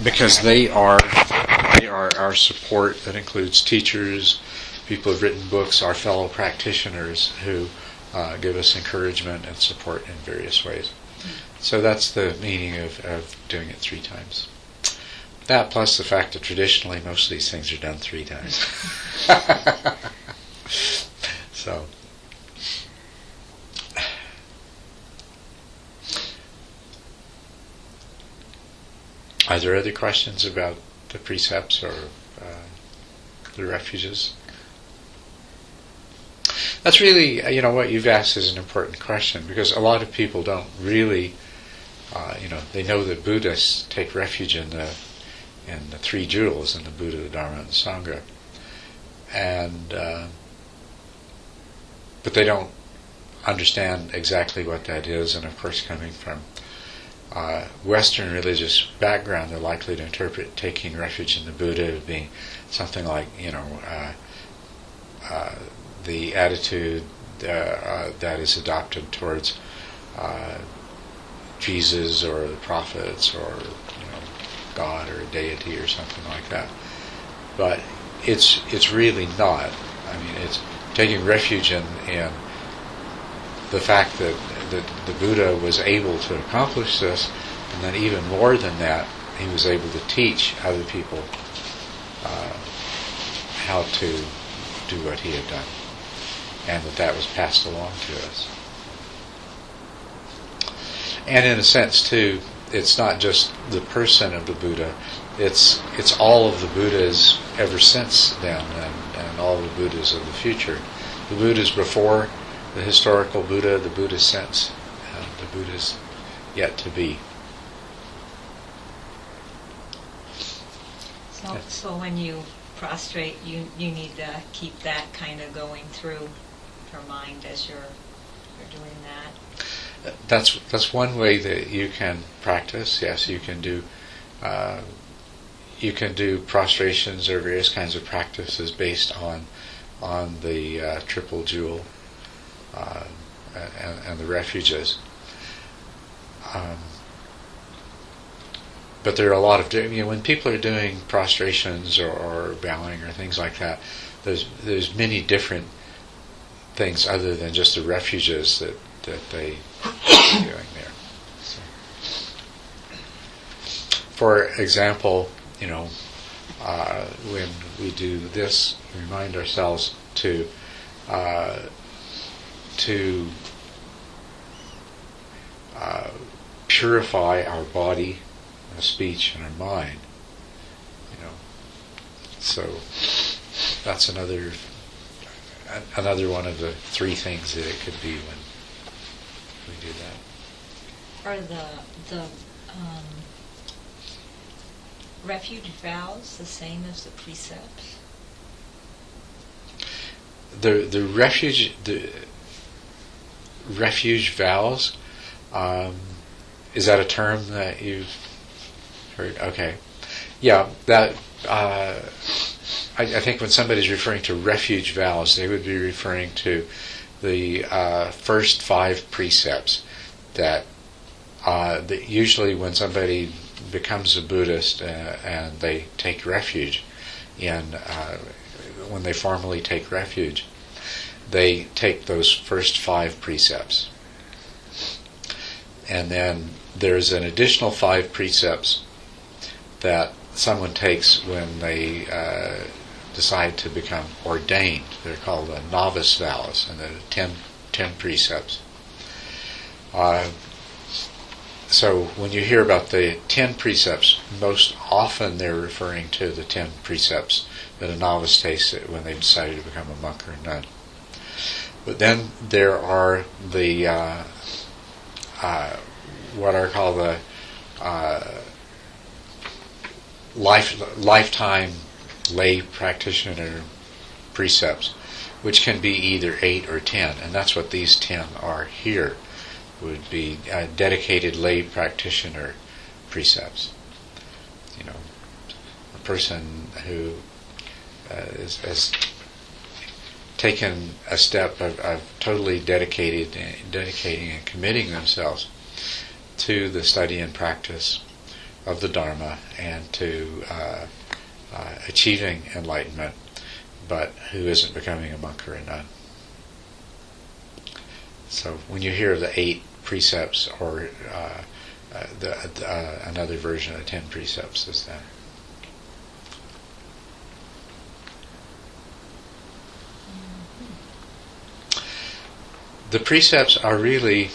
because they are our support. That includes teachers, people who've written books, our fellow practitioners who give us encouragement and support in various ways. So that's the meaning of doing it 3 times. That plus the fact that traditionally most of these things are done 3 times. So, are there other questions about the precepts or the refuges? That's really, what you've asked is an important question, because a lot of people don't really, they know that Buddhists take refuge in the 3 jewels, in the Buddha, the Dharma, and the Sangha, but they don't understand exactly what that is. And of course, coming from Western religious background, they're likely to interpret taking refuge in the Buddha as being something like, the attitude that is adopted towards Jesus or the prophets or God or a deity or something like that. But it's really not. I mean, it's taking refuge in the fact that the Buddha was able to accomplish this, and then even more than that, he was able to teach other people how to do what he had done, and that was passed along to us. And in a sense, too, it's not just the person of the Buddha, it's all of the Buddhas ever since then, and all the Buddhas of the future. The Buddhas before the historical Buddha, the Buddhas since, and the Buddhas yet to be. So when you prostrate, you need to keep that kind of going through your mind as you're doing that. That's one way that you can practice. Yes, you can do prostrations or various kinds of practices based on the triple jewel and the refuges. But there are a lot of when people are doing prostrations or bowing or things like that, there's many different things other than just the refuges that they are doing there. So, for example, when we do this, we remind ourselves to purify our body, our speech, and our mind. So that's another one of the 3 things that it could be when we do that. Are the refuge vows the same as the precepts? The refuge vows, is that a term that you've heard? Okay, yeah. That I think when somebody's referring to refuge vows, they would be referring to the first 5 precepts that usually when somebody becomes a Buddhist and they take refuge when they formally take refuge, they take those first 5 precepts. And then there's an additional 5 precepts that someone takes when they decide to become ordained. They're called novice vows, and there are 10 precepts. So when you hear about the 10 precepts, most often they're referring to the 10 precepts that a novice takes when they've decided to become a monk or a nun. But then there are the what are called the lifetime lay practitioner precepts, which can be either 8 or 10, and that's what these 10 are here. Would be dedicated lay practitioner precepts. A person who has taken a step of totally dedicating and committing themselves to the study and practice of the Dharma and to achieving enlightenment, but who isn't becoming a monk or a nun. So when you hear of the 8 precepts, or another version of the 10 precepts is that. The precepts are really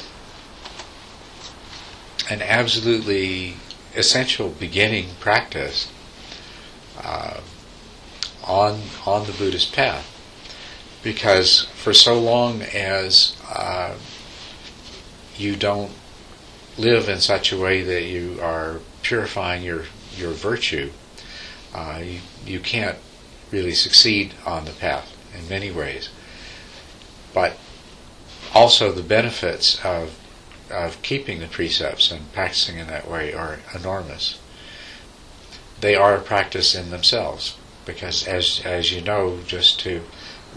an absolutely essential beginning practice on the Buddhist path, because for so long as you don't live in such a way that you are purifying your virtue, you can't really succeed on the path in many ways. But also the benefits of keeping the precepts and practicing in that way are enormous. They are a practice in themselves, because as you know, just to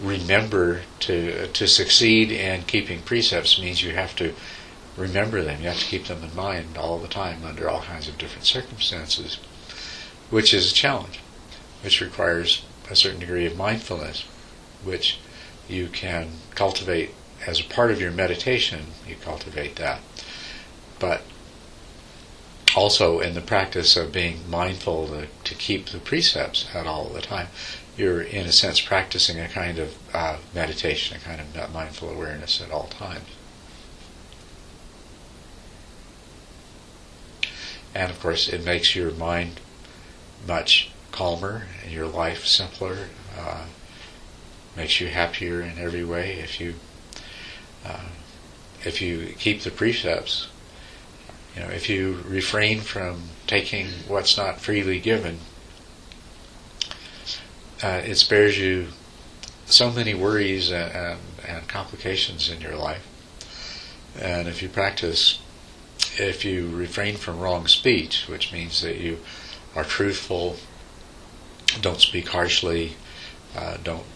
remember to succeed in keeping precepts means you have to remember them. You have to keep them in mind all the time under all kinds of different circumstances, which is a challenge, which requires a certain degree of mindfulness, which you can cultivate as a part of your meditation. You cultivate that. But also in the practice of being mindful to keep the precepts at all the time, you're in a sense practicing a kind of meditation, a kind of mindful awareness at all times. And of course it makes your mind much calmer and your life simpler, makes you happier in every way if you keep the precepts. If you refrain from taking what's not freely given, it spares you so many worries and complications in your life. And if you refrain from wrong speech, which means that you are truthful, don't speak harshly, don't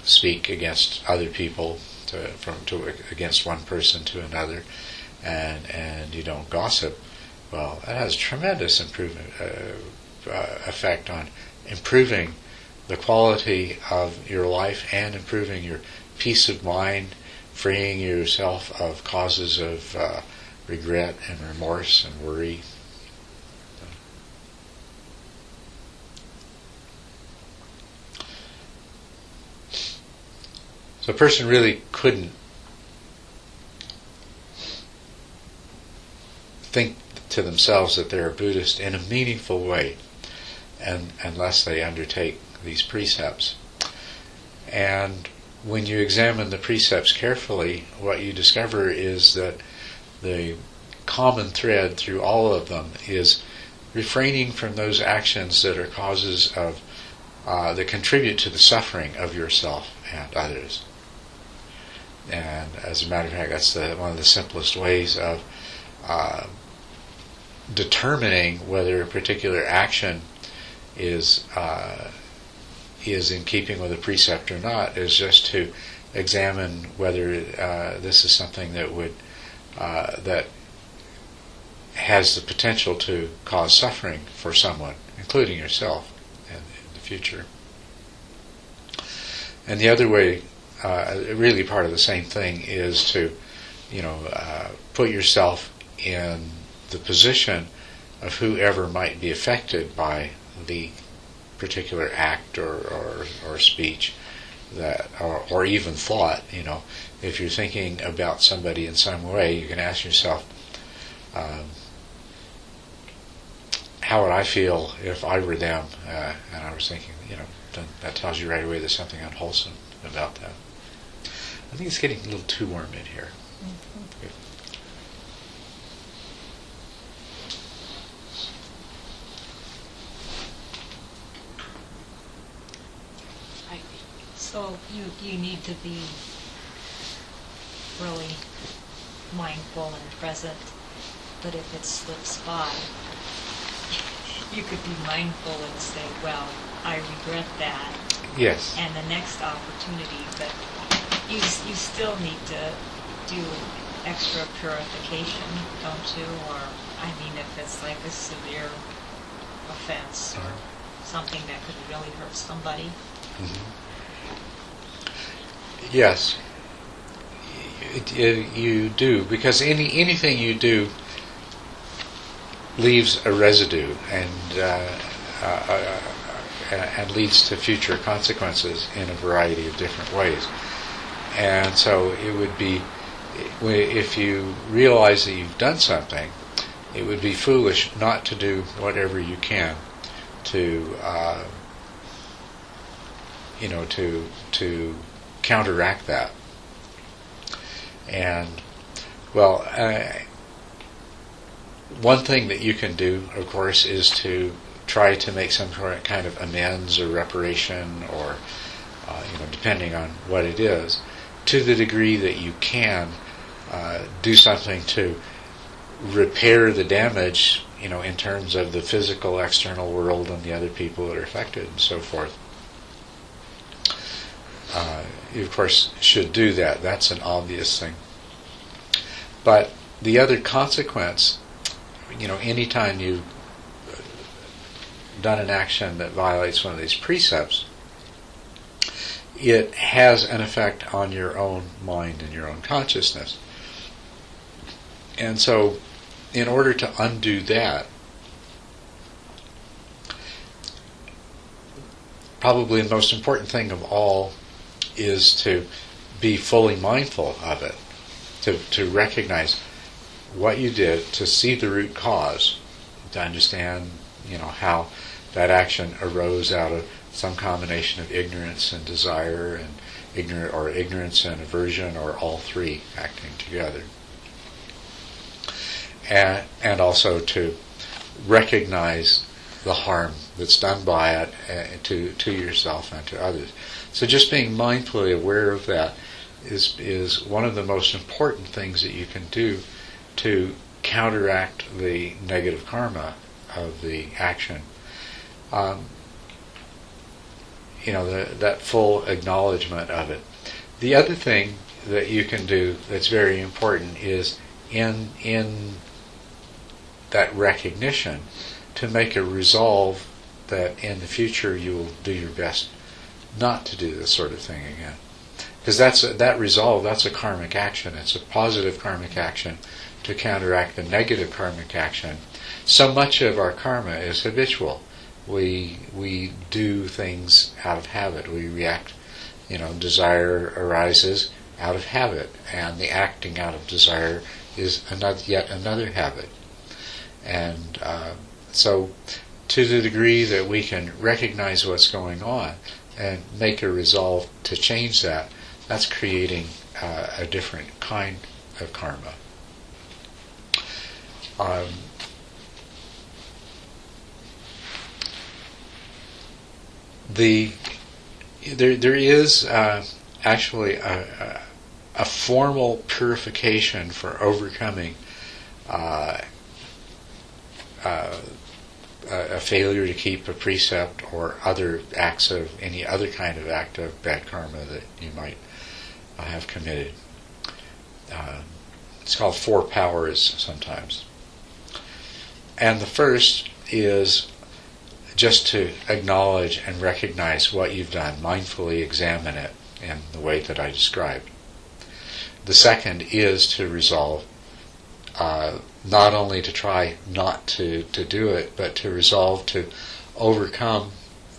speak against other people, against one person to another, and you don't gossip, well, that has tremendous effect on improving the quality of your life and improving your peace of mind, freeing yourself of causes of regret and remorse and worry. So a person really couldn't think to themselves that they're a Buddhist in a meaningful way unless they undertake these precepts. And when you examine the precepts carefully, what you discover is that the common thread through all of them is refraining from those actions that are causes of that contribute to the suffering of yourself and others. And as a matter of fact, that's one of the simplest ways of determining whether a particular action is in keeping with a precept or not, is just to examine whether this is something that would that has the potential to cause suffering for someone, including yourself, in the future. And the other way, really part of the same thing, is to put yourself in the position of whoever might be affected by the particular act or speech that or even thought. If you're thinking about somebody in some way, you can ask yourself, how would I feel if I were them? And I was thinking, then that tells you right away there's something unwholesome about that. I think it's getting a little too warm in here. Mm-hmm. So you need to be really mindful and present, but if it slips by, you could be mindful and say, well, I regret that. Yes. And the next opportunity, but you still need to do extra purification, don't you? Or I mean, if it's like a severe offense or something that could really hurt somebody. Yes, you do, because anything you do leaves a residue and leads to future consequences in a variety of different ways. And so it would be, if you realize that you've done something, it would be foolish not to do whatever you can to to counteract that. And well, one thing that you can do, of course, is to try to make some kind of amends or reparation, or depending on what it is, to the degree that you can do something to repair the damage, in terms of the physical external world and the other people that are affected and so forth. You of course should do that. That's an obvious thing. But the other consequence, anytime you've done an action that violates one of these precepts, it has an effect on your own mind and your own consciousness. And so, in order to undo that, probably the most important thing of all is to be fully mindful of it, to recognize what you did, to see the root cause, to understand, how that action arose out of some combination of ignorance and desire, and ignorance and aversion, or all three acting together. And also to recognize the harm that's done by it to yourself and to others. So just being mindfully aware of that is one of the most important things that you can do to counteract the negative karma of the action. That full acknowledgement of it. The other thing that you can do that's very important is in that recognition to make a resolve that in the future you will do your best not to do this sort of thing again. Because that resolve, that's a karmic action. It's a positive karmic action to counteract the negative karmic action. So much of our karma is habitual. We do things out of habit. We react, desire arises out of habit, and the acting out of desire is yet another habit. And so to the degree that we can recognize what's going on and make a resolve to change that, that's creating a different kind of karma. There is actually a formal purification for overcoming a failure to keep a precept or other acts of any other kind of act of bad karma that you might have committed. It's called 4 powers sometimes. And the first is just to acknowledge and recognize what you've done, mindfully examine it in the way that I described. The second is to resolve not only to try not to do it, but to resolve to overcome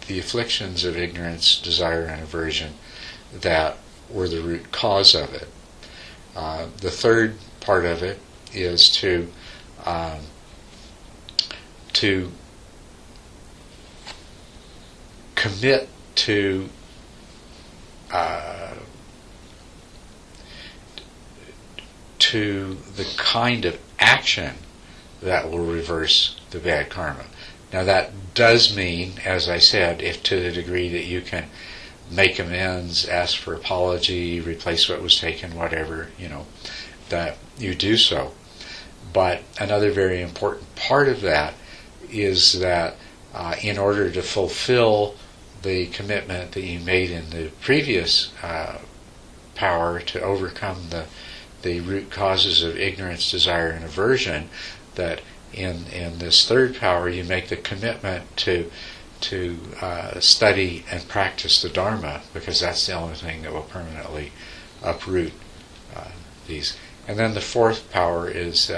the afflictions of ignorance, desire, and aversion that were the root cause of it. The third part of it is to commit to the kind of action that will reverse the bad karma. Now that does mean, as I said, if to the degree that you can make amends, ask for apology, replace what was taken, whatever, that you do so. But another very important part of that is that in order to fulfill the commitment that you made in the previous power to overcome the root causes of ignorance, desire, and aversion, that in this third power, you make the commitment to study and practice the Dharma, because that's the only thing that will permanently uproot these. And then the fourth power is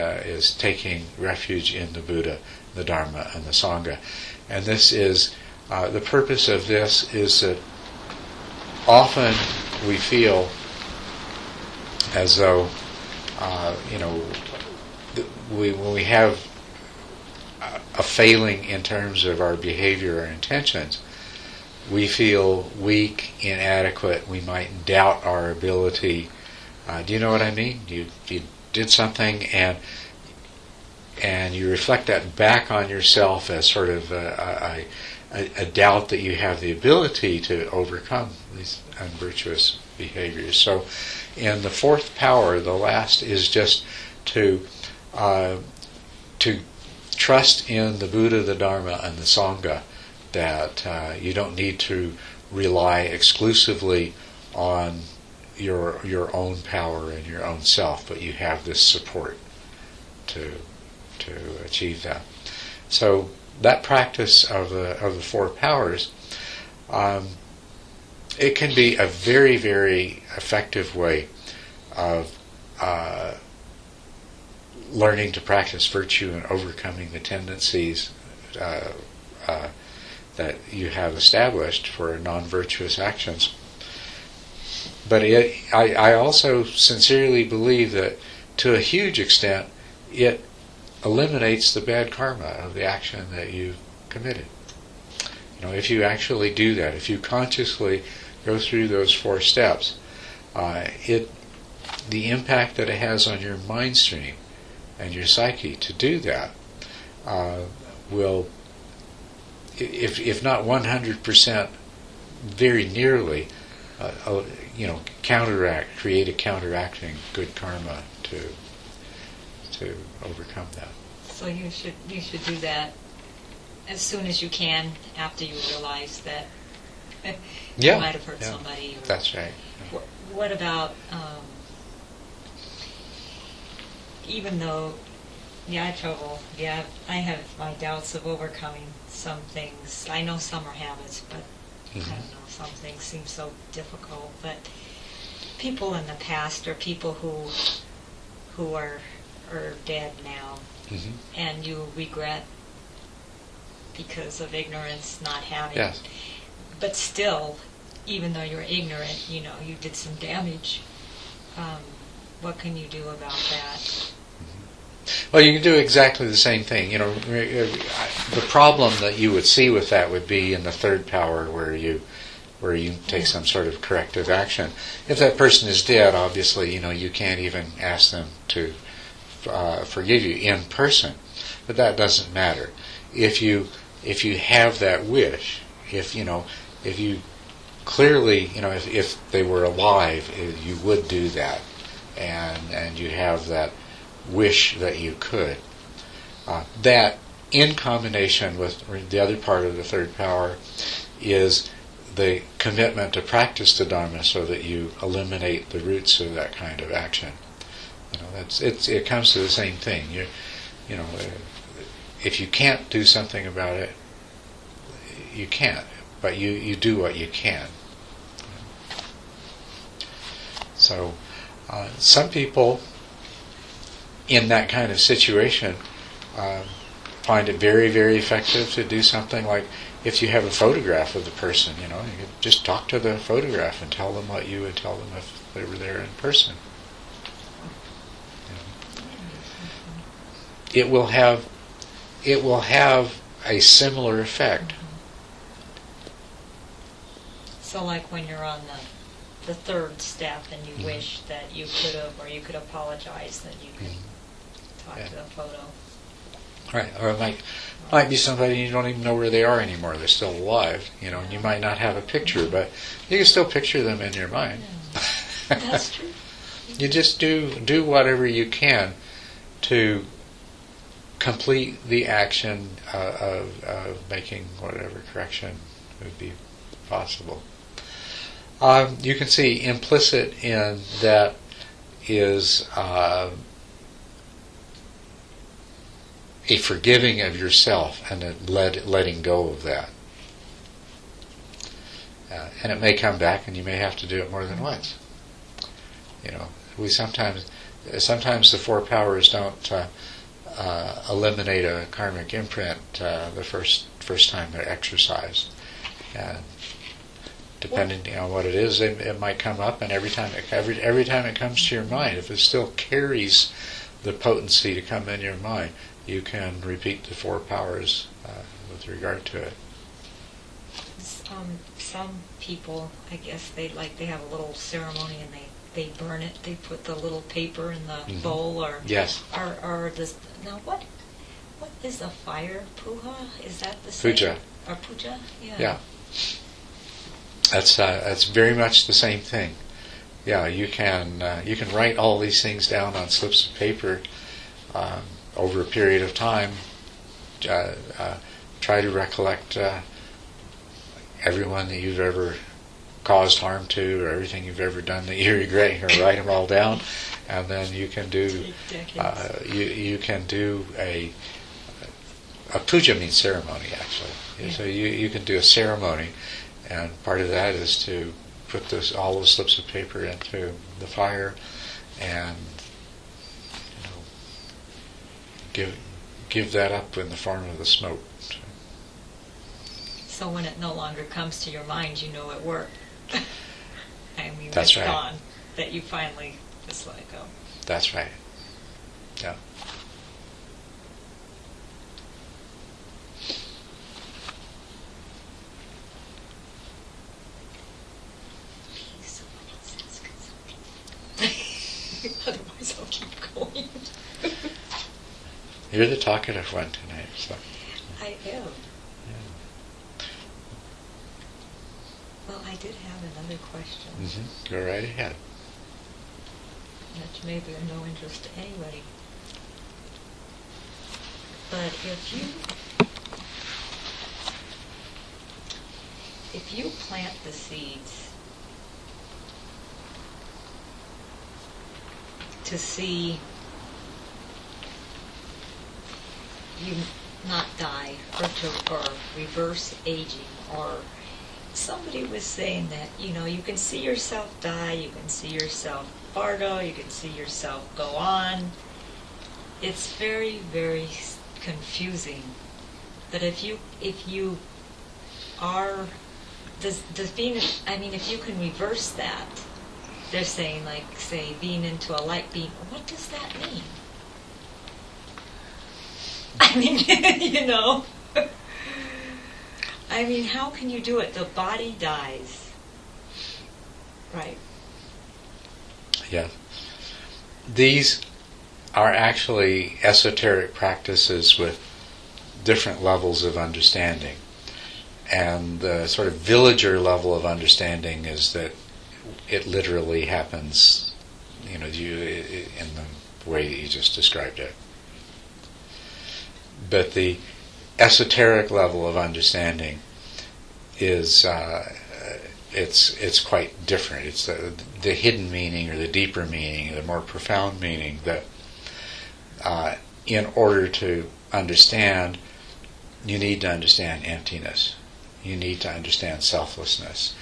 taking refuge in the Buddha, the Dharma, and the Sangha. And this is the purpose of this is that often we feel as though when we have a failing in terms of our behavior or intentions, we feel weak, inadequate. We might doubt our ability. Do you know what I mean? You did something and you reflect that back on yourself as sort of a doubt that you have the ability to overcome these unvirtuous behaviors. So in the fourth power, the last is just to trust in the Buddha, the Dharma, and the Sangha, that you don't need to rely exclusively on your own power and your own self, but you have this support to achieve that. So that practice of the four powers, it can be a very, very effective way of learning to practice virtue and overcoming the tendencies that you have established for non-virtuous actions. But I also sincerely believe that to a huge extent it eliminates the bad karma of the action that you've committed. If you actually do that, if you consciously go through those four steps, the impact that it has on your mind stream and your psyche to do that will, if not 100%, very nearly, create a counteracting good karma to overcome that. So you should do that as soon as you can after you realize that you might have hurt somebody. That's right. What about even though I have my doubts of overcoming some things. I know some are habits, but I don't know, some things seem so difficult. But people in the past are people who are dead now, and you regret because of ignorance not having. Yes. But still, even though you're ignorant, you did some damage. What can you do about that? Well, you can do exactly the same thing. The problem that you would see with that would be in the third power, where you take some sort of corrective action. If that person is dead, obviously, you can't even ask them to forgive you in person. But that doesn't matter. If you have that wish, if you clearly, if they were alive, you would do that, and you have that wish that you could. That, in combination with the other part of the third power, is the commitment to practice the Dharma so that you eliminate the roots of that kind of action. It comes to the same thing. If you can't do something about it, you can't, but you do what you can. So some people in that kind of situation find it very, very effective to do something like, if you have a photograph of the person, you could just talk to the photograph and tell them what you would tell them if they were there in person. It will have a similar effect. So like when you're on the third step and you wish that you could have, or you could apologize, that you could talk to the photo. Right, or it might be somebody you don't even know where they are anymore. They're still alive, and you might not have a picture, but you can still picture them in your mind. Yeah. That's true. You just do whatever you can to complete the action of making whatever correction would be possible. You can see implicit in that is a forgiving of yourself and a letting go of that. And it may come back, and you may have to do it more than once. We sometimes the four powers don't eliminate a karmic imprint the first time they're exercised. And depending on what it is, it might come up, and every time it comes to your mind, if it still carries the potency to come in your mind, you can repeat the four powers with regard to it. Some people, I guess they have a little ceremony and they burn it. They put the little paper in the bowl, or yes, or this. Now what is a fire? Puja? Is that the same? Puja. Or puja? Yeah. Yeah. That's very much the same thing. Yeah, you can write all these things down on slips of paper over a period of time. Try to recollect everyone that you've ever caused harm to, or everything you've ever done that you regret. You write them all down, and then you can do you can do a puja means ceremony, actually. Yeah. So you can do a ceremony, and part of that is to put all those slips of paper into the fire, and give that up in the form of the smoke. So when it no longer comes to your mind, you know it worked. I mean, that's it's right. Gone. That you finally just let it go. That's right. Yeah. Otherwise, I'll keep going. You're the talkative one tonight, so. I am. Yeah. Well, I did have another question. Go right ahead. That may be of no interest to anybody. But if you plant the seeds to see you not die, or reverse aging, or somebody was saying that you can see yourself die, you can see yourself bardo, you can see yourself go on. It's very, very confusing. But if you are if you can reverse that, they're saying, like, say, being into a light being, what does that mean? I mean, I mean, how can you do it? The body dies. Right. Yeah. These are actually esoteric practices with different levels of understanding. And the sort of villager level of understanding is that it literally happens, in the way that you just described it. But the esoteric level of understanding is it's quite different. It's the hidden meaning, or the deeper meaning, the more profound meaning that in order to understand, you need to understand emptiness. You need to understand selflessness.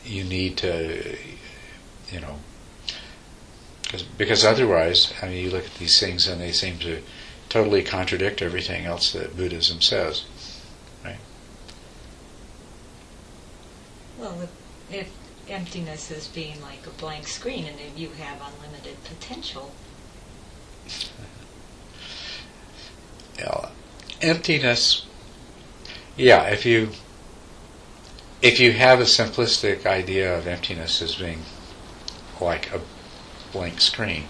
You need to, because otherwise, I mean, you look at these things and they seem to totally contradict everything else that Buddhism says, right? Well, if emptiness is being like a blank screen, and if you have unlimited potential. Emptiness, yeah, if you have a simplistic idea of emptiness as being like a blank screen,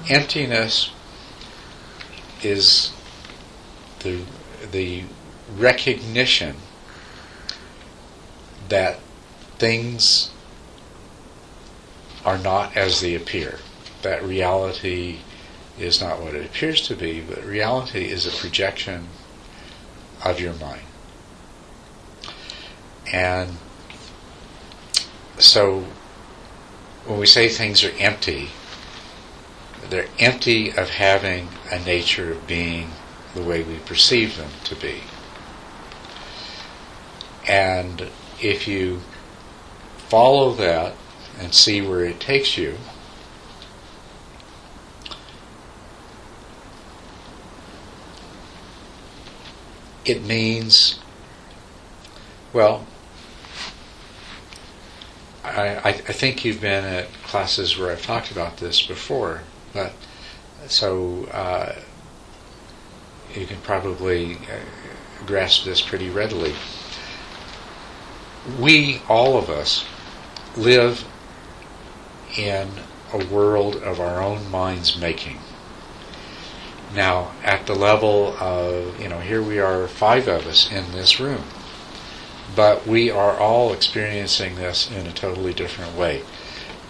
emptiness is the recognition that things are not as they appear, that reality is not what it appears to be, but reality is a projection of your mind. And so when we say things are empty, they're empty of having a nature of being the way we perceive them to be. And if you follow that and see where it takes you, it means, well, I think you've been at classes where I've talked about this before, but so you can probably grasp this pretty readily. We, all of us, live in a world of our own mind's making. Now, at the level of, here we are, 5 of us in this room, but we are all experiencing this in a totally different way.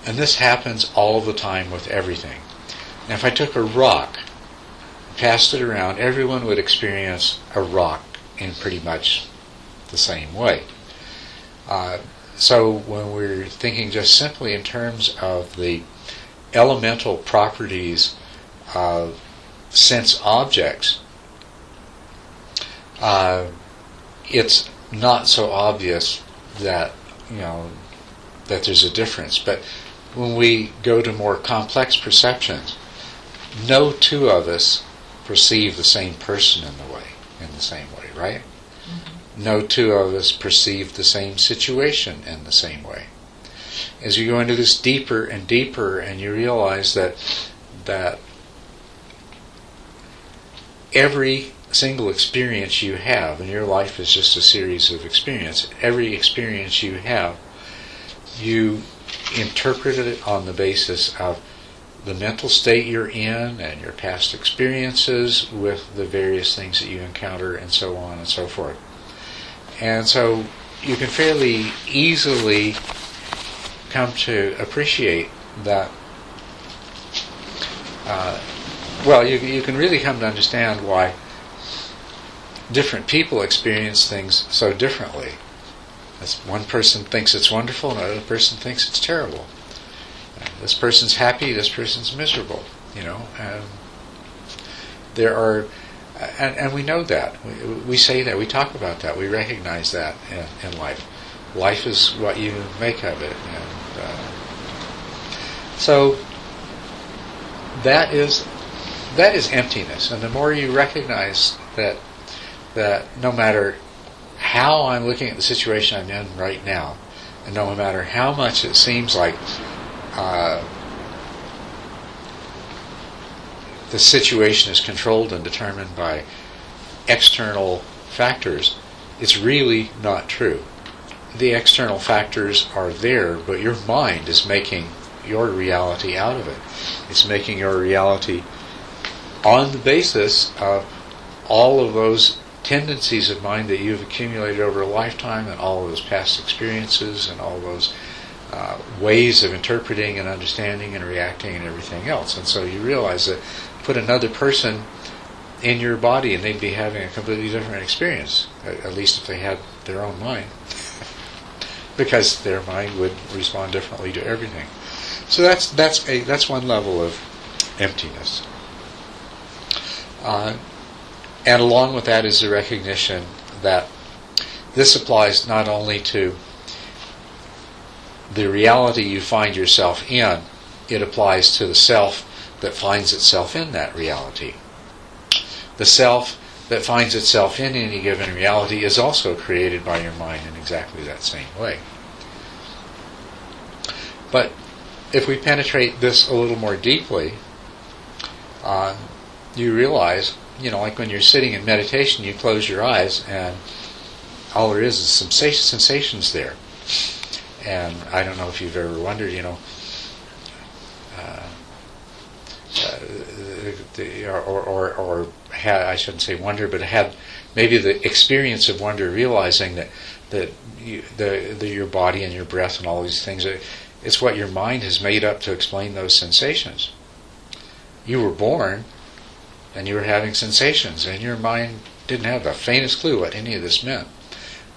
And this happens all the time with everything. Now, if I took a rock, passed it around, everyone would experience a rock in pretty much the same way. So when we're thinking just simply in terms of the elemental properties of sense objects, it's not so obvious that that there's a difference. But when we go to more complex perceptions, no 2 of us perceive the same person in the same way, right? Mm-hmm. No 2 of us perceive the same situation in the same way. As you go into this deeper and deeper, and you realize that every single experience you have, and your life is just a series of experience, every experience you have, you interpret it on the basis of the mental state you're in and your past experiences with the various things that you encounter and so on and so forth. And so you can fairly easily come to appreciate that you can really come to understand why different people experience things so differently. As one person thinks it's wonderful, and another person thinks it's terrible. This person's happy, this person's miserable. And there are, and we know that. We say that, we talk about that, we recognize that in life. Life is what you make of it. And so that is emptiness. And the more you recognize that no matter how I'm looking at the situation I'm in right now, and no matter how much it seems like the situation is controlled and determined by external factors, it's really not true. The external factors are there, but your mind is making your reality out of it. It's making your reality on the basis of all of those tendencies of mind that you've accumulated over a lifetime, and all of those past experiences, and all those ways of interpreting and understanding and reacting and everything else. And so you realize that put another person in your body and they'd be having a completely different experience, at least if they had their own mind, because their mind would respond differently to everything. So that's one level of emptiness. And along with that is the recognition that this applies not only to the reality you find yourself in, it applies to the self that finds itself in that reality. The self that finds itself in any given reality is also created by your mind in exactly that same way. But if we penetrate this a little more deeply, you realize, like when you're sitting in meditation, you close your eyes and all there is some sensations there. And I don't know if you've ever wondered, or had, I shouldn't say wonder, but had maybe the experience of wonder, realizing that your body and your breath and all these things, it's what your mind has made up to explain those sensations. You were born and you were having sensations, and your mind didn't have the faintest clue what any of this meant.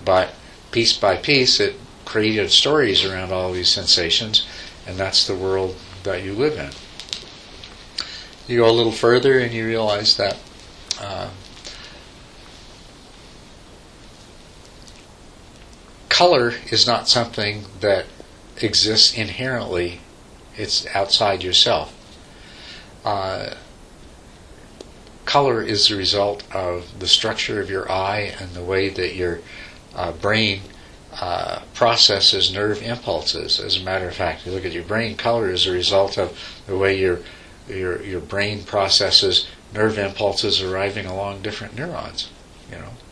But piece by piece, it created stories around all these sensations, and that's the world that you live in. You go a little further and you realize that color is not something that exists inherently. It's outside yourself. Color is the result of the structure of your eye and the way that your brain processes nerve impulses. As a matter of fact, you look at your brain, color is a result of the way your brain processes nerve impulses arriving along different neurons.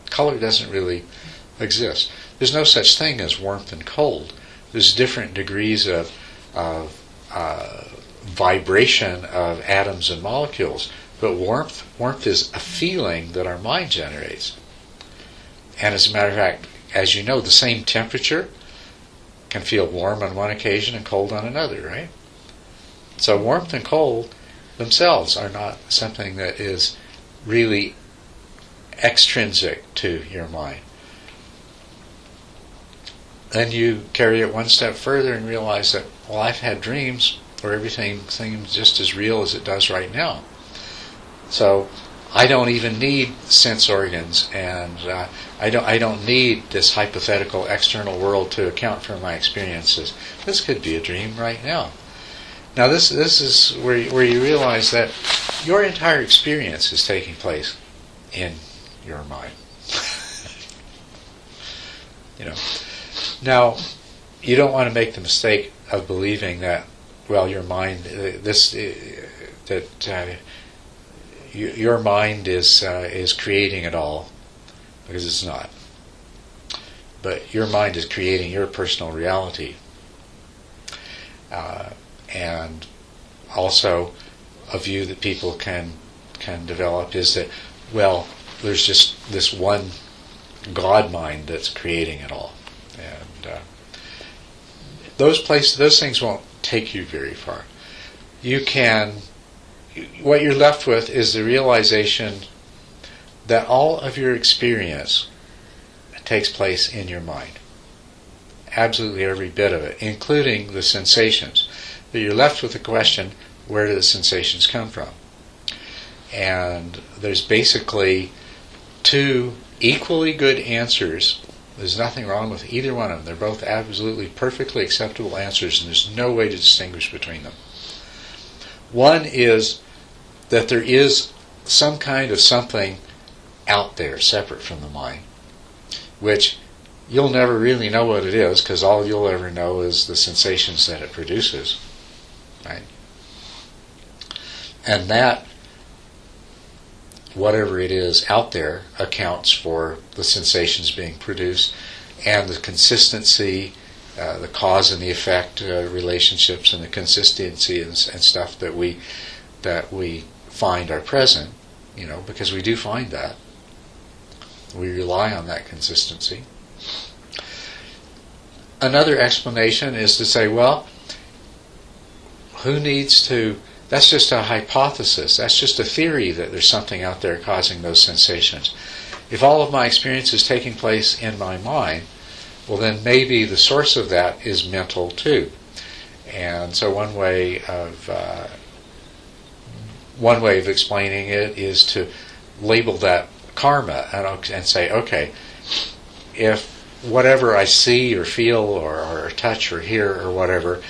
Color doesn't really exist. There's no such thing as warmth and cold. There's different degrees of vibration of atoms and molecules. But warmth is a feeling that our mind generates. And as a matter of fact, as you know, the same temperature can feel warm on one occasion and cold on another, right? So warmth and cold themselves are not something that is really extrinsic to your mind. Then you carry it one step further and realize that, well, I've had dreams where everything seems just as real as it does right now. So I don't even need sense organs, and I don't need this hypothetical external world to account for my experiences. This could be a dream right now. Now this is where you realize that your entire experience is taking place in your mind. Now you don't want to make the mistake of believing that, well, your mind your mind is creating it all, because it's not. But your mind is creating your personal reality. And also a view that people can develop is that, well, there's just this one God mind that's creating it all. And those things won't take you very far. What you're left with is the realization that all of your experience takes place in your mind. Absolutely every bit of it, including the sensations. But you're left with the question, where do the sensations come from? And there's basically two equally good answers. There's nothing wrong with either one of them. They're both absolutely perfectly acceptable answers, and there's no way to distinguish between them. One is that there is some kind of something out there separate from the mind, which you'll never really know what it is, because all you'll ever know is the sensations that it produces, right? And that, whatever it is out there, accounts for the sensations being produced and the consistency, the cause and the effect relationships, and the consistency and stuff that we find are present, because we do find that. We rely on that consistency. Another explanation is to say, well, that's just a hypothesis, that's just a theory that there's something out there causing those sensations. If all of my experience is taking place in my mind, well, then maybe the source of that is mental too. And so one way of explaining it is to label that karma and say, okay, if whatever I see or feel or touch or hear or whatever,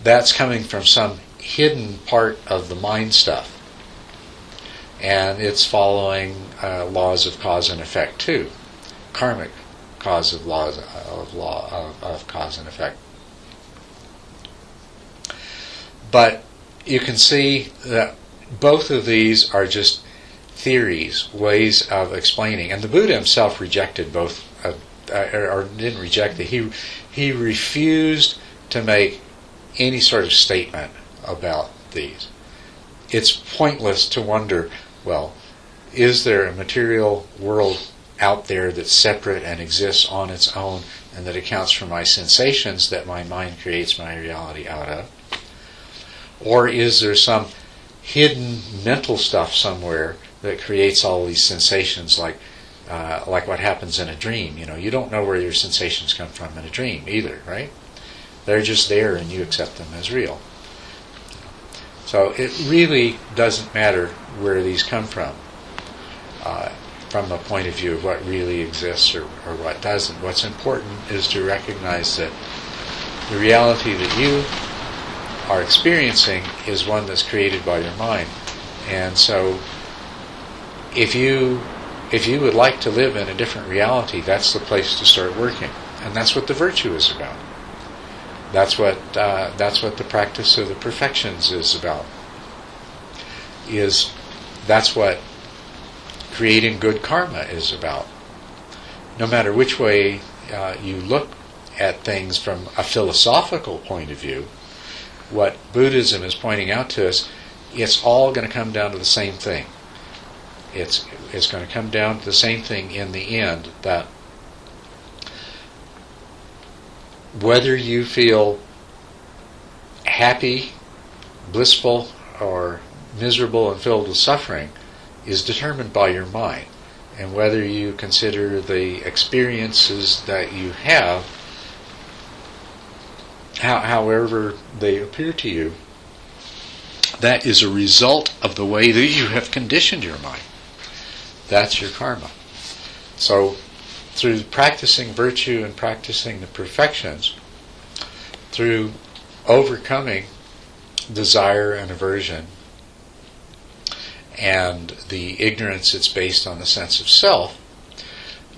that's coming from some hidden part of the mind stuff, and it's following laws of cause and effect too, karmic cause of laws of cause and effect. But you can see that both of these are just theories, ways of explaining, and the Buddha himself rejected both, or didn't reject it. He refused to make any sort of statement about these. It's pointless to wonder, well, is there a material world out there that's separate and exists on its own and that accounts for my sensations that my mind creates my reality out of? Or is there some hidden mental stuff somewhere that creates all these sensations, like what happens in a dream? You don't know where your sensations come from in a dream either, right? They're just there and you accept them as real. So it really doesn't matter where these come from from a point of view of what really exists or what doesn't. What's important is to recognize that the reality that you are experiencing is one that's created by your mind. And so if you would like to live in a different reality, that's the place to start working. And that's what the virtue is about. That's what the practice of the perfections is about. That's what creating good karma is about. No matter which way you look at things from a philosophical point of view, what Buddhism is pointing out to us, it's all going to come down to the same thing. It's going to come down to the same thing in the end, that whether you feel happy, blissful, or miserable and filled with suffering is determined by your mind. And whether you consider the experiences that you have, however they appear to you, that is a result of the way that you have conditioned your mind. That's your karma. So, through practicing virtue and practicing the perfections, through overcoming desire and aversion and the ignorance that's based on the sense of self,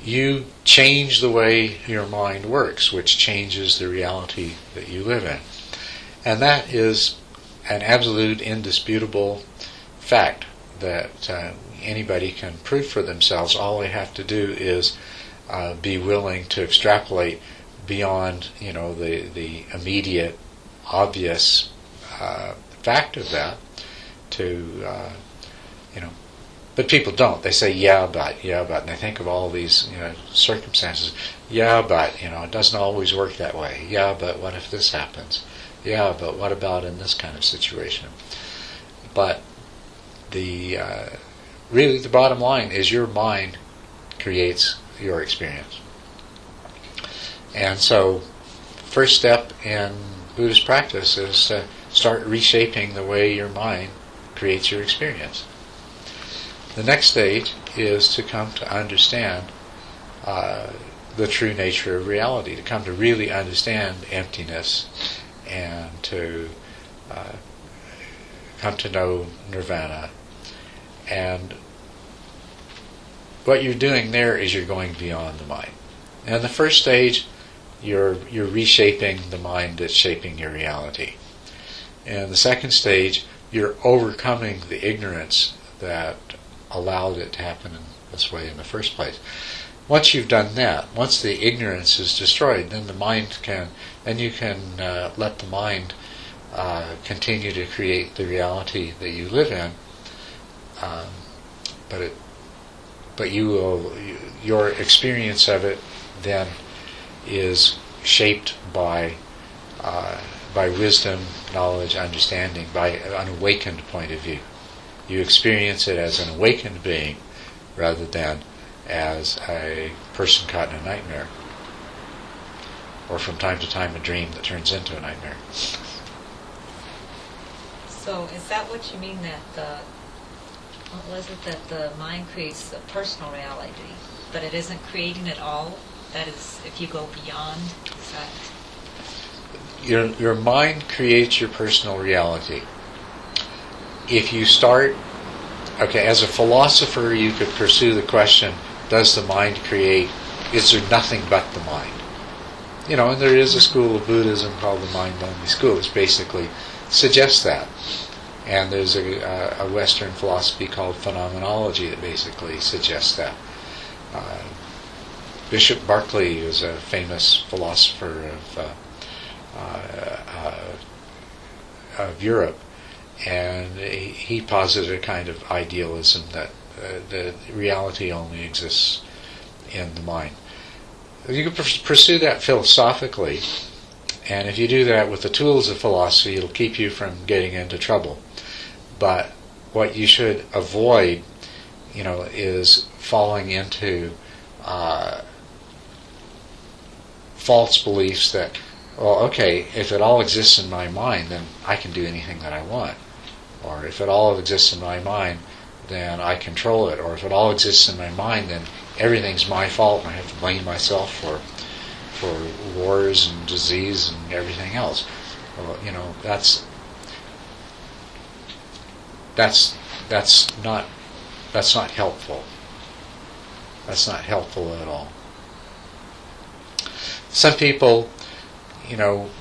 you change the way your mind works, which changes the reality that you live in. And that is an absolute, indisputable fact that anybody can prove for themselves. All they have to do is be willing to extrapolate beyond, the immediate, obvious fact of that to, But people don't. They say, yeah, but, and they think of all these, circumstances. Yeah, but, it doesn't always work that way. Yeah, but what if this happens? Yeah, but what about in this kind of situation? But really the bottom line is your mind creates your experience. And so, first step in Buddhist practice is to start reshaping the way your mind creates your experience. The next stage is to come to understand the true nature of reality, to come to really understand emptiness, and to come to know nirvana. And what you're doing there is you're going beyond the mind. And in the first stage, you're reshaping the mind that's shaping your reality. And the second stage, you're overcoming the ignorance that allowed it to happen in this way in the first place. Once you've done that, once the ignorance is destroyed, then you can let the mind continue to create the reality that you live in. But your experience of it then is shaped by wisdom, knowledge, understanding, by an awakened point of view. You experience it as an awakened being rather than as a person caught in a nightmare, or from time to time a dream that turns into a nightmare. So is that what you mean, that the mind creates a personal reality, but it isn't creating it all? That is, if you go beyond, is that... Your mind creates your personal reality. If you start, as a philosopher, you could pursue the question, does the mind create? Is there nothing but the mind? And there is a school of Buddhism called the mind-only school, which basically suggests that. And there's a Western philosophy called phenomenology that basically suggests that. Bishop Berkeley was a famous philosopher of Europe, and he posited a kind of idealism that the reality only exists in the mind. You can pursue that philosophically, and if you do that with the tools of philosophy, it'll keep you from getting into trouble. But what you should avoid, is falling into false beliefs that, if it all exists in my mind, then I can do anything that I want. Or if it all exists in my mind, then I control it. Or if it all exists in my mind, then everything's my fault, and I have to blame myself for wars and disease and everything else. Well, that's not helpful. That's not helpful at all. Some people,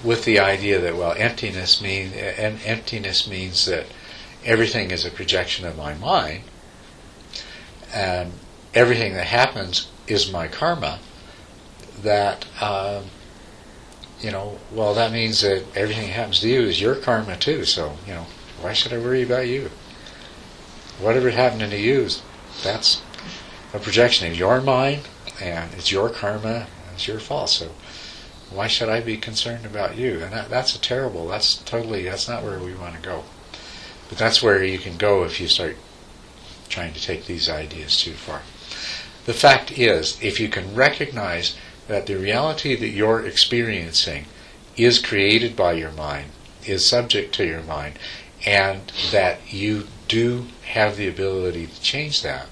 with the idea that emptiness means that everything is a projection of my mind, and everything that happens is my karma. That that means that everything that happens to you is your karma too. So why should I worry about you? Whatever happened to you, that's a projection of your mind, and it's your karma, and it's your fault. So why should I be concerned about you? And that's not where we want to go. But that's where you can go if you start trying to take these ideas too far. The fact is, if you can recognize that the reality that you're experiencing is created by your mind, is subject to your mind, and that you do have the ability to change that,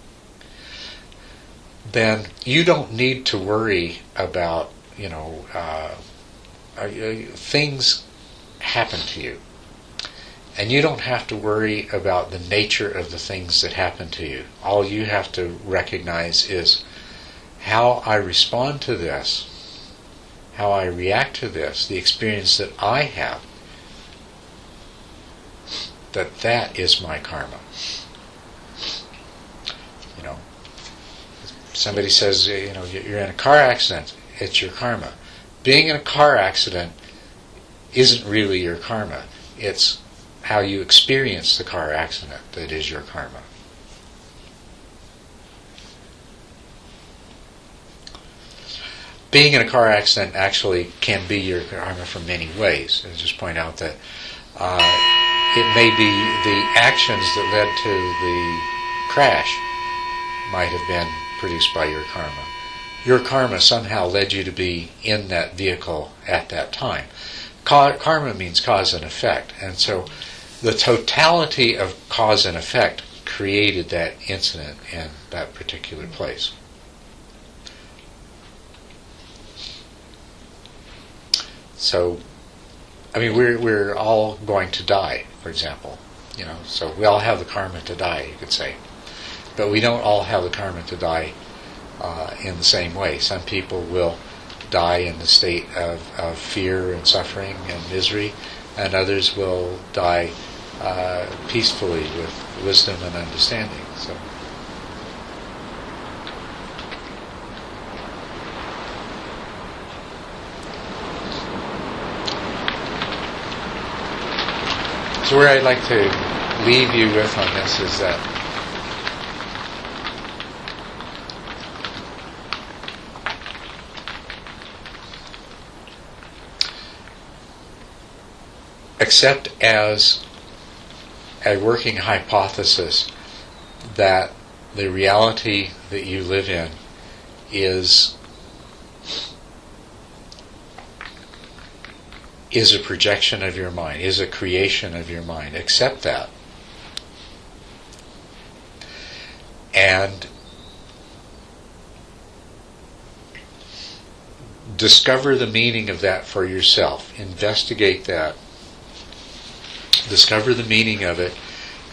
then you don't need to worry about, things happen to you. And you don't have to worry about the nature of the things that happen to you. All you have to recognize is how I respond to this, how I react to this, the experience that I have, that is my karma. Somebody says, you're in a car accident, it's your karma. Being in a car accident isn't really your karma. It's how you experience the car accident that is your karma. Being in a car accident actually can be your karma from many ways. I'll just point out that it may be the actions that led to the crash might have been produced by your karma. Your karma somehow led you to be in that vehicle at that time. Karma means cause and effect, and so the totality of cause and effect created that incident in that particular place. So, we're all going to die, for example. So we all have the karma to die, you could say. But we don't all have the karma to die in the same way. Some people will die in the state of fear and suffering and misery, and others will die peacefully with wisdom and understanding. So where I'd like to leave you with on this is that accept as a working hypothesis that the reality that you live in is a projection of your mind, is a creation of your mind. Accept that. And discover the meaning of that for yourself. Investigate that. Discover the meaning of it.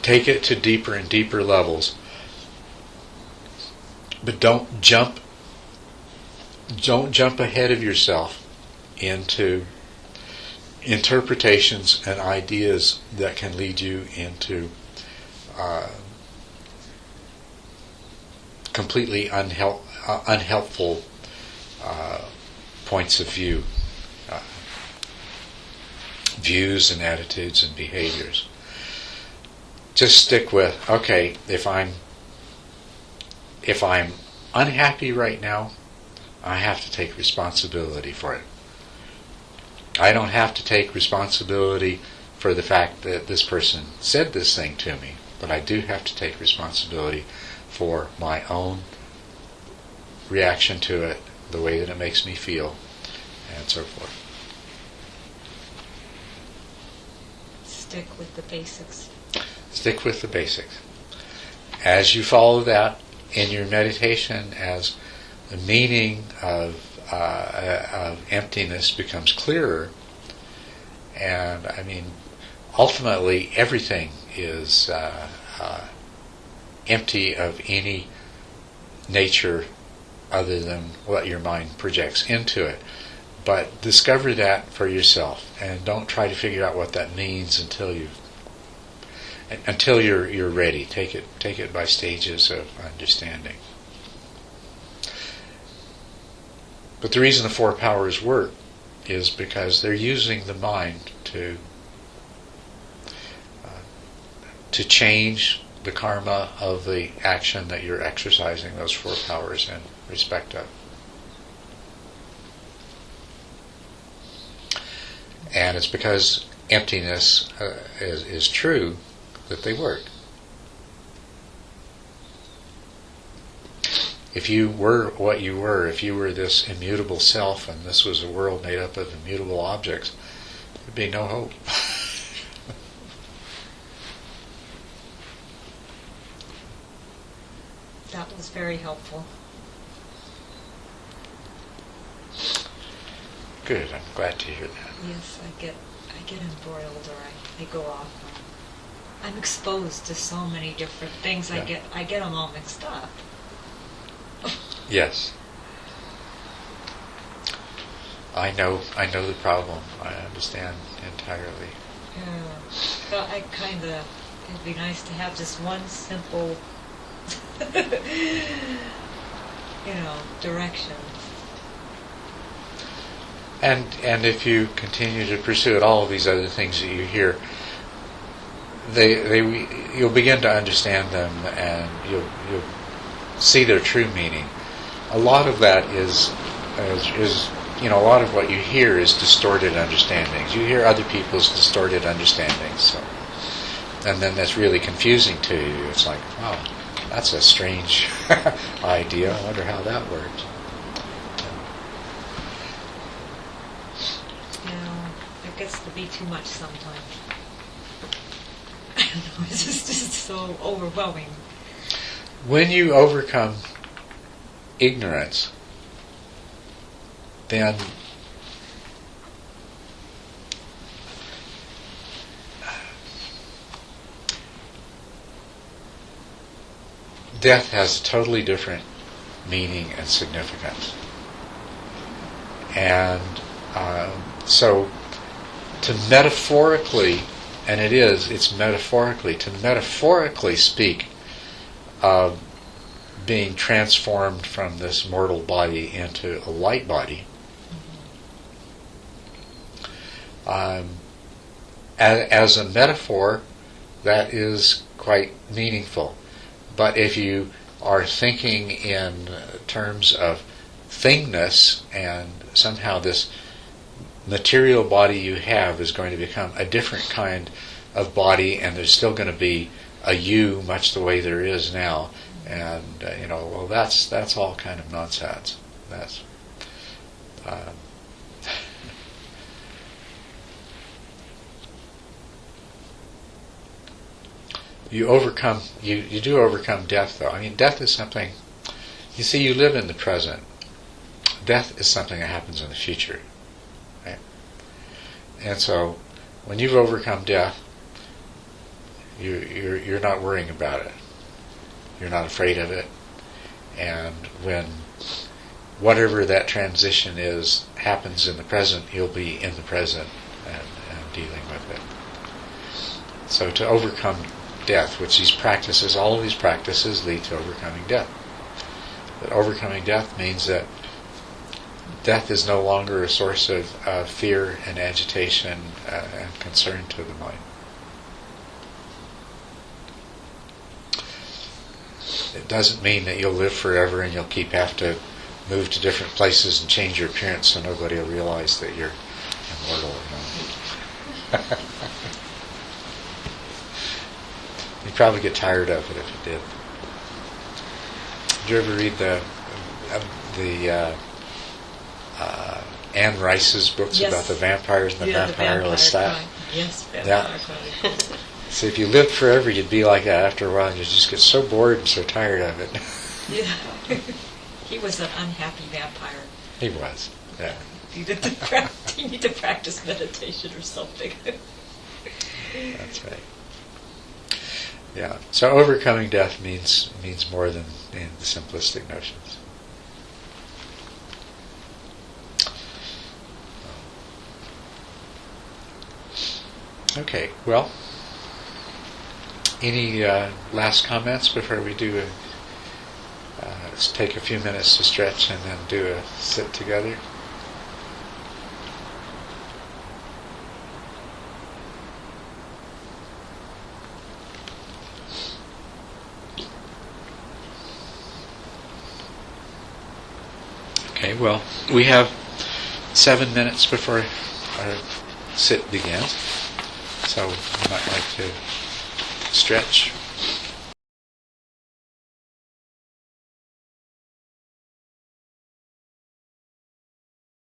Take it to deeper and deeper levels. But don't jump ahead of yourself into interpretations and ideas that can lead you into completely unhelpful points of view, views and attitudes and behaviors. Just stick with, okay, if I'm unhappy right now, I have to take responsibility for it. I don't have to take responsibility for the fact that this person said this thing to me, but I do have to take responsibility for my own reaction to it, the way that it makes me feel, and so forth. Stick with the basics. Stick with the basics. as you follow that in your meditation, as the meaning of emptiness becomes clearer, and I mean, ultimately everything is empty of any nature other than what your mind projects into it. But discover that for yourself, and don't try to figure out what that means until you're ready. Take it by stages of understanding. But the reason the four powers work is because they're using the mind to change the karma of the action that you're exercising those four powers in respect of. And it's because emptiness is true that they work. If you were what you were, if you were this immutable self and this was a world made up of immutable objects, there'd be no hope. That was very helpful. Good, I'm glad to hear that. Yes, I get embroiled, or I go off. I'm exposed to so many different things. Yeah. I get them all mixed up. Yes. I know the problem. I understand entirely. Yeah. But it'd be nice to have just one simple, direction. And if you continue to pursue it, all of these other things that you hear, you'll begin to understand them, and you'll see their true meaning. A lot of that is a lot of what you hear is distorted understandings. You hear other people's distorted understandings, so, and then that's really confusing to you. It's like, wow, that's a strange idea. I wonder how that works. It gets to be too much sometimes. I don't know, it's just so overwhelming. When you overcome ignorance, then death has a totally different meaning and significance. And so to metaphorically, and it's metaphorically, to metaphorically speak of being transformed from this mortal body into a light body, as a metaphor, that is quite meaningful. But if you are thinking in terms of thingness, and somehow this material body you have is going to become a different kind of body, and there's still going to be a you much the way there is now, and well, that's all kind of nonsense. That's you do overcome death, though. I mean, death is something, you see, you live in the present. Death is something that happens in the future, right? And so when you've overcome death, you're not worrying about it. You're not afraid of it. And when whatever that transition is happens in the present, you'll be in the present and dealing with it. So to overcome death, which all of these practices lead to overcoming death. But overcoming death means that death is no longer a source of fear and agitation and concern to the mind. It doesn't mean that you'll live forever and you'll have to move to different places and change your appearance so nobody will realize that you're immortal. You'd probably get tired of it if you did. Did you ever read the Anne Rice's books about the vampires and the vampire Lestat? Yes, vampire crime. So if you lived forever, you'd be like that after a while. You just get so bored and so tired of it. Yeah. He was an unhappy vampire. He was. Yeah. You need to practice meditation or something. That's right. Yeah. So overcoming death means more than the simplistic notions. Okay. Well, any last comments before we do let's take a few minutes to stretch and then do a sit together. Okay, well, we have 7 minutes before our sit begins, so you might like to stretch